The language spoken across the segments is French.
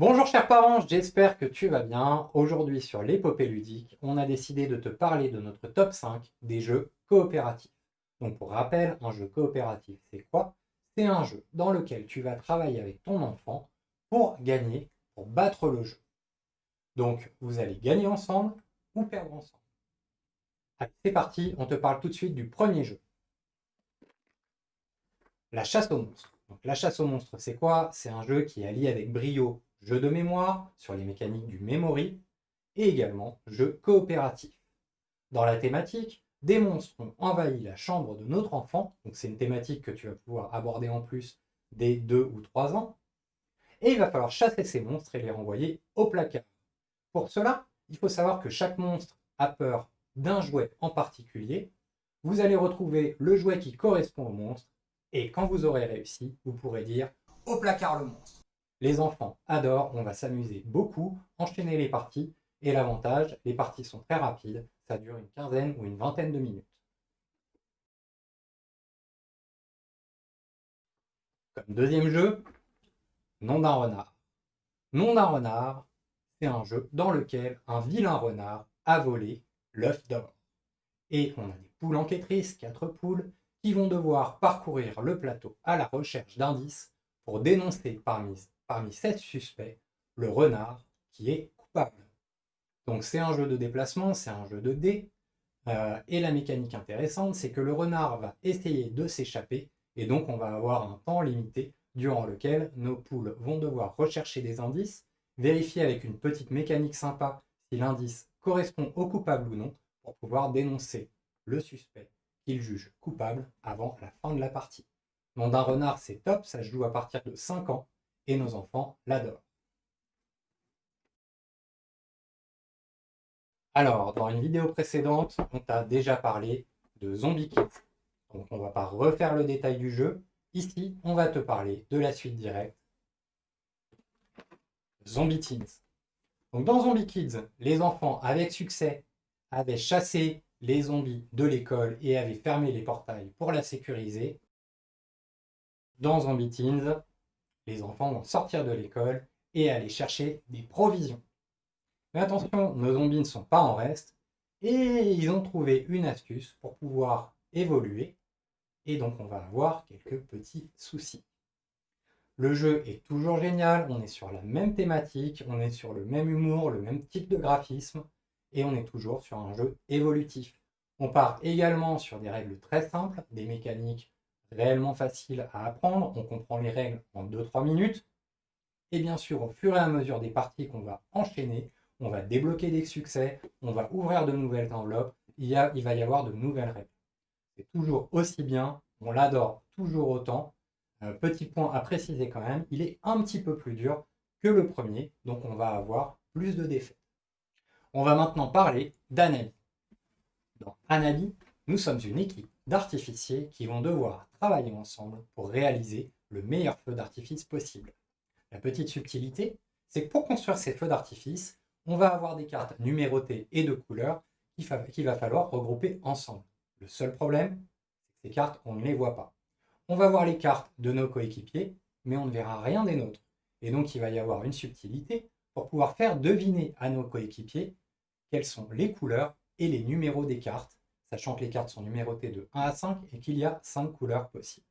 Bonjour chers parents, j'espère que tu vas bien. Aujourd'hui sur l'épopée ludique, on a décidé de te parler de notre top 5 des jeux coopératifs. Donc pour rappel, un jeu coopératif, c'est quoi? C'est un jeu dans lequel tu vas travailler avec ton enfant pour gagner, pour battre le jeu. Donc vous allez gagner ensemble ou perdre ensemble. Allez, c'est parti, on te parle tout de suite du premier jeu. La chasse aux monstres. Donc, la chasse aux monstres, c'est quoi? C'est un jeu qui allie avec brio jeu de mémoire sur les mécaniques du memory et également jeu coopératif. Dans la thématique, des monstres ont envahi la chambre de notre enfant, donc c'est une thématique que tu vas pouvoir aborder en plus dès 2 ou 3 ans, et il va falloir chasser ces monstres et les renvoyer au placard. Pour cela, il faut savoir que chaque monstre a peur d'un jouet en particulier. Vous allez retrouver le jouet qui correspond au monstre, et quand vous aurez réussi, vous pourrez dire au placard le monstre. Les enfants adorent, on va s'amuser beaucoup, enchaîner les parties, et l'avantage, les parties sont très rapides, ça dure une quinzaine ou une vingtaine de minutes. Comme deuxième jeu, Nom d'un renard. Nom d'un renard, c'est un jeu dans lequel un vilain renard a volé l'œuf d'or. Et on a des poules enquêtrices, 4 poules, qui vont devoir parcourir le plateau à la recherche d'indices pour dénoncer parmi 7 suspects le renard qui est coupable. Donc c'est un jeu de déplacement, c'est un jeu de dés, et la mécanique intéressante, c'est que le renard va essayer de s'échapper, et donc on va avoir un temps limité durant lequel nos poules vont devoir rechercher des indices, vérifier avec une petite mécanique sympa si l'indice correspond au coupable ou non, pour pouvoir dénoncer le suspect qu'ils jugent coupable avant la fin de la partie. Nom d'un renard, c'est top, ça se joue à partir de 5 ans, et nos enfants l'adorent. Alors, dans une vidéo précédente, on t'a déjà parlé de Zombie Kids. Donc, on ne va pas refaire le détail du jeu. Ici, on va te parler de la suite directe, Zombie Teens. Donc, dans Zombie Kids, les enfants, avec succès, avaient chassé les zombies de l'école et avaient fermé les portails pour la sécuriser. Dans Zombie Teens, les enfants vont sortir de l'école et aller chercher des provisions. Mais attention, nos zombies ne sont pas en reste et ils ont trouvé une astuce pour pouvoir évoluer. Et donc on va avoir quelques petits soucis. Le jeu est toujours génial, on est sur la même thématique, on est sur le même humour, le même type de graphisme, et on est toujours sur un jeu évolutif. On part également sur des règles très simples, des mécaniques réellement faciles à apprendre, on comprend les règles en 2-3 minutes, et bien sûr au fur et à mesure des parties qu'on va enchaîner, on va débloquer des succès, on va ouvrir de nouvelles enveloppes, il va y avoir de nouvelles règles. C'est toujours aussi bien, on l'adore toujours autant. Petit point à préciser quand même, il est un petit peu plus dur que le premier, donc on va avoir plus de défaites. On va maintenant parler d'Anabi. Dans Anabi, nous sommes une équipe d'artificiers qui vont devoir travailler ensemble pour réaliser le meilleur feu d'artifice possible. La petite subtilité, c'est que pour construire ces feux d'artifice, on va avoir des cartes numérotées et de couleurs qu'il va falloir regrouper ensemble. Le seul problème, c'est que ces cartes, on ne les voit pas. On va voir les cartes de nos coéquipiers, mais on ne verra rien des nôtres. Et donc, il va y avoir une subtilité pour pouvoir faire deviner à nos coéquipiers quelles sont les couleurs et les numéros des cartes, sachant que les cartes sont numérotées de 1 à 5 et qu'il y a 5 couleurs possibles.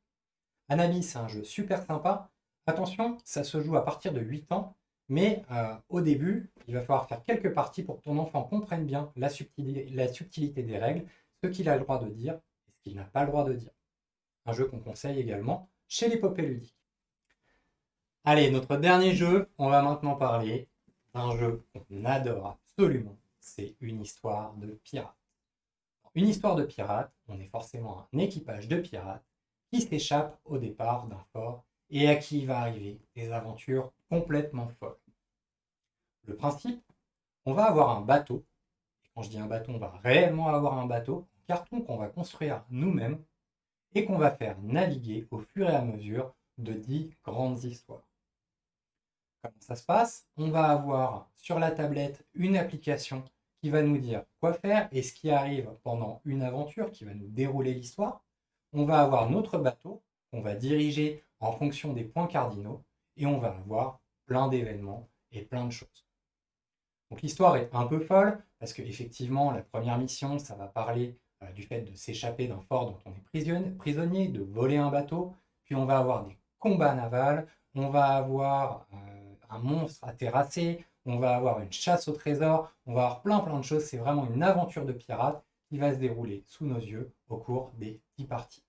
Anami, c'est un jeu super sympa. Attention, ça se joue à partir de 8 ans, mais au début, il va falloir faire quelques parties pour que ton enfant comprenne bien la subtilité des règles, ce qu'il a le droit de dire et ce qu'il n'a pas le droit de dire. Un jeu qu'on conseille également chez l'épopée ludique. Allez, notre dernier jeu, on va maintenant parler d'un jeu qu'on adore absolument. C'est une histoire de pirates. Une histoire de pirates, on est forcément un équipage de pirates qui s'échappe au départ d'un fort et à qui il va arriver des aventures complètement folles. Le principe, on va avoir un bateau. Quand je dis un bateau, on va réellement avoir un bateau en carton qu'on va construire nous-mêmes et qu'on va faire naviguer au fur et à mesure de 10 grandes histoires. Comment ça se passe? On va avoir sur la tablette une application qui va nous dire quoi faire et ce qui arrive pendant une aventure qui va nous dérouler l'histoire. On va avoir notre bateau qu'on va diriger en fonction des points cardinaux et on va avoir plein d'événements et plein de choses. Donc l'histoire est un peu folle, parce qu'effectivement, la première mission, ça va parler du fait de s'échapper d'un fort dont on est prisonnier, de voler un bateau, puis on va avoir des combats navals, on va avoir un monstre à terrasser, on va avoir une chasse au trésor, on va avoir plein de choses. C'est vraiment une aventure de pirate qui va se dérouler sous nos yeux au cours des 10 parties.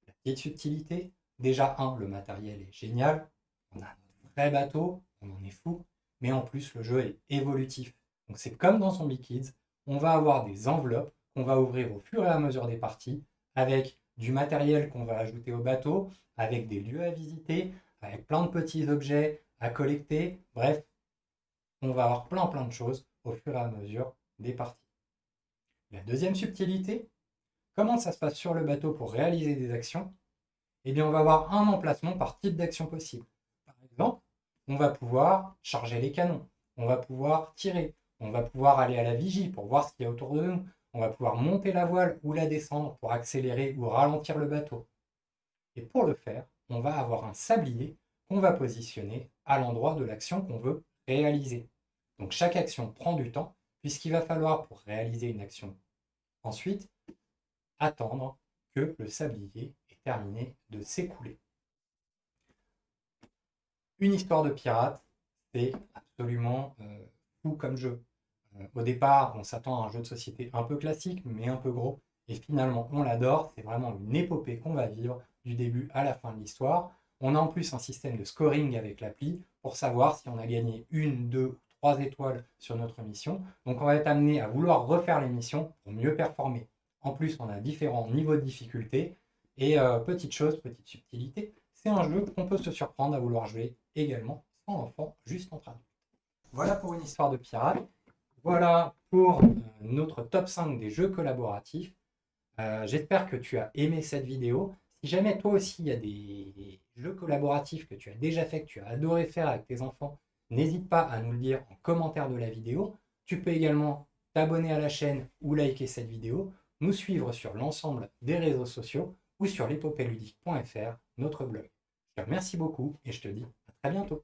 La petite subtilité, déjà le matériel est génial, on a un vrai bateau, on en est fou, mais en plus le jeu est évolutif. Donc c'est comme dans Zombie Kids, on va avoir des enveloppes qu'on va ouvrir au fur et à mesure des parties, avec du matériel qu'on va ajouter au bateau, avec des lieux à visiter, avec plein de petits objets à collecter, bref, on va avoir plein de choses au fur et à mesure des parties. La deuxième subtilité, comment ça se passe sur le bateau pour réaliser des actions? Eh bien, on va avoir un emplacement par type d'action possible. Par exemple, on va pouvoir charger les canons, on va pouvoir tirer, on va pouvoir aller à la vigie pour voir ce qu'il y a autour de nous, on va pouvoir monter la voile ou la descendre pour accélérer ou ralentir le bateau. Et pour le faire, on va avoir un sablier qu'on va positionner à l'endroit de l'action qu'on veut réaliser. Donc chaque action prend du temps, puisqu'il va falloir, pour réaliser une action ensuite, attendre que le sablier ait terminé de s'écouler. Une histoire de pirate, c'est absolument fou comme jeu. Au départ, on s'attend à un jeu de société un peu classique, mais un peu gros. Et finalement, on l'adore. C'est vraiment une épopée qu'on va vivre du début à la fin de l'histoire. On a en plus un système de scoring avec l'appli pour savoir si on a gagné 1, 2 ou 3 étoiles sur notre mission. Donc on va être amené à vouloir refaire les missions pour mieux performer. En plus, on a différents niveaux de difficulté. Et petite chose, petite subtilité, c'est un jeu qu'on peut se surprendre à vouloir jouer également sans enfant, juste entre adultes. Voilà pour une histoire de pirate. Voilà pour notre top 5 des jeux collaboratifs. J'espère que tu as aimé cette vidéo. Si jamais toi aussi il y a des jeux collaboratifs que tu as déjà fait, que tu as adoré faire avec tes enfants, n'hésite pas à nous le dire en commentaire de la vidéo. Tu peux également t'abonner à la chaîne ou liker cette vidéo, nous suivre sur l'ensemble des réseaux sociaux ou sur l'épopéludique.fr, notre blog. Je te remercie beaucoup et je te dis à très bientôt.